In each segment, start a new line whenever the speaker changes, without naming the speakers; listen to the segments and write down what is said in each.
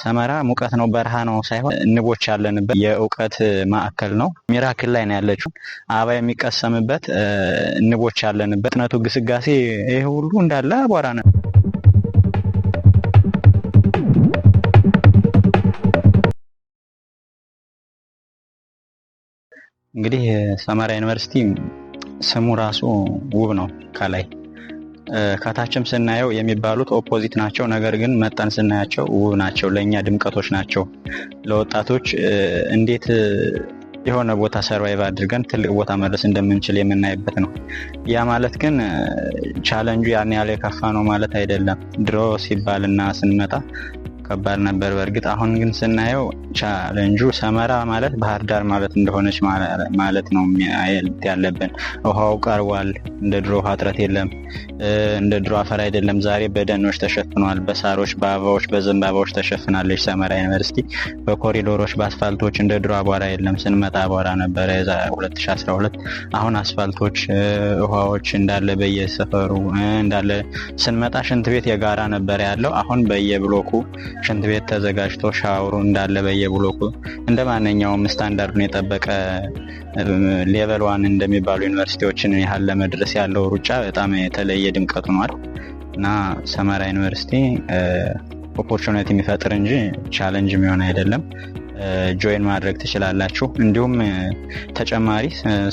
ሰመራ ሙቀት ነው በረሃ ነው ሳይሆን ንቦች ያለንበት የእውቀት ማዕከል ነው። ሚራክል ላይ ነው ያለችው። አበባ የሚቀሰምበት ንቦች ያለንበት ፍጥነቱ ግስጋሴ ይሄ ሁሉ እንዳለ አቧራ ነው። እንግዲህ ሰመራ ዩኒቨርሲቲ ስሙ ራሱ ውብ ነው። ከታችም ስናየው የሚባሉት ኦፖዚት ናቸው። ነገር ግን መጠን ስናያቸው ውብ ናቸው። ለኛ ድምቀቶች ናቸው። ለወጣቶች እንዴት የሆነ ቦታ ሰርቫይቭ አድርገን ትልቅ ቦታ መድረስ እንደምንችል የምናይበት ነው። ያ ማለት ግን ቻሌንጁ ያን ያለ የከፋ ነው ማለት አይደለም። ድሮ ሲባልና ስንመጣ ከባድ ነበር በእርግጥ። አሁን ግን ስናየው ቻሌንጁ ሰመራ ማለት ባህር ዳር ማለት እንደሆነች ማለት ነው ያለብን። ውሃው ቀርቧል። እንደ ድሮ ውሃ እጥረት የለም። እንደ ድሮ አፈር አይደለም። ዛሬ በደኖች ተሸፍኗል። በሳሮች፣ በአበባዎች፣ በዘንባባዎች ተሸፍናለች ሰመራ ዩኒቨርሲቲ። በኮሪዶሮች፣ በአስፋልቶች እንደ ድሮ አቧራ የለም። ስንመጣ አቧራ ነበረ 2012። አሁን አስፋልቶች፣ ውሃዎች እንዳለ በየሰፈሩ እንዳለ። ስንመጣ ሽንት ቤት የጋራ ነበር ያለው። አሁን በየብሎኩ ሽንት ቤት ተዘጋጅቶ ሻወሩ እንዳለ በየብሎኩ እንደ ማንኛውም ስታንዳርዱን የጠበቀ ሌቨል 1 እንደሚባሉ ዩኒቨርሲቲዎችን ያህል ለመድረስ ያለው ሩጫ በጣም የተለየ ድምቀት ሆኗል እና ሰመራ ዩኒቨርሲቲ ኦፖርቹኒቲ የሚፈጥር እንጂ ቻሌንጅ የሚሆን አይደለም። ጆይን ማድረግ ትችላላችሁ። እንዲሁም ተጨማሪ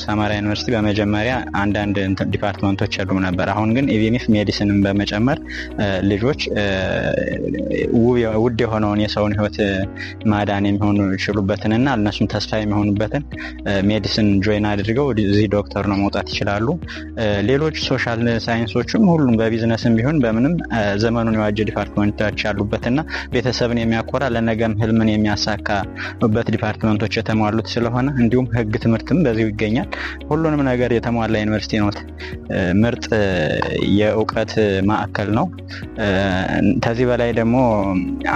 ሰመራ ዩኒቨርሲቲ በመጀመሪያ አንዳንድ ዲፓርትመንቶች ያሉም ነበር። አሁን ግን ኢቪኒፍ ሜዲሲንን በመጨመር ልጆች ውድ የሆነውን የሰውን ሕይወት ማዳን የሚሆኑ ይችሉበትንና እነሱም ተስፋ የሚሆኑበትን ሜዲሲን ጆይን አድርገው እዚህ ዶክተር ነው መውጣት ይችላሉ። ሌሎች ሶሻል ሳይንሶችም ሁሉም በቢዝነስም ቢሆን በምንም ዘመኑን የዋጀ ዲፓርትመንቶች ያሉበትና ቤተሰብን የሚያኮራ ለነገም ህልምን የሚያሳካ በት ዲፓርትመንቶች የተሟሉት ስለሆነ እንዲሁም ህግ ትምህርትም በዚሁ ይገኛል። ሁሉንም ነገር የተሟላ ዩኒቨርሲቲ ነው። ምርጥ የእውቀት ማዕከል ነው። ከዚህ በላይ ደግሞ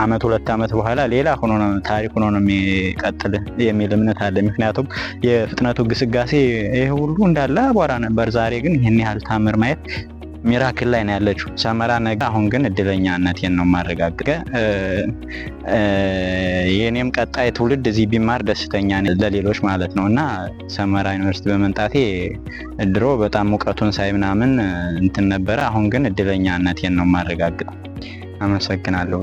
አመት 2 አመት በኋላ ሌላ ሆኖ ነው ታሪክ ሆኖ ነው የሚቀጥል የሚል እምነት አለ። ምክንያቱም የፍጥነቱ ግስጋሴ ይሄ ሁሉ እንዳለ አቧራ ነበር። ዛሬ ግን ይህን ያህል ታምር ማየት ሚራክል ላይ ነው ያለችው ሰመራ ነገ። አሁን ግን እድለኛነቴን ነው ማረጋገጥ። የኔም ቀጣይ ትውልድ እዚህ ቢማር ደስተኛ ነኝ፣ ለሌሎች ማለት ነው። እና ሰመራ ዩኒቨርሲቲ በመንጣቴ ድሮ በጣም ሙቀቱን ሳይ ምናምን እንትን ነበረ። አሁን ግን እድለኛነቴን ነው ማረጋገጥ። አመሰግናለሁ።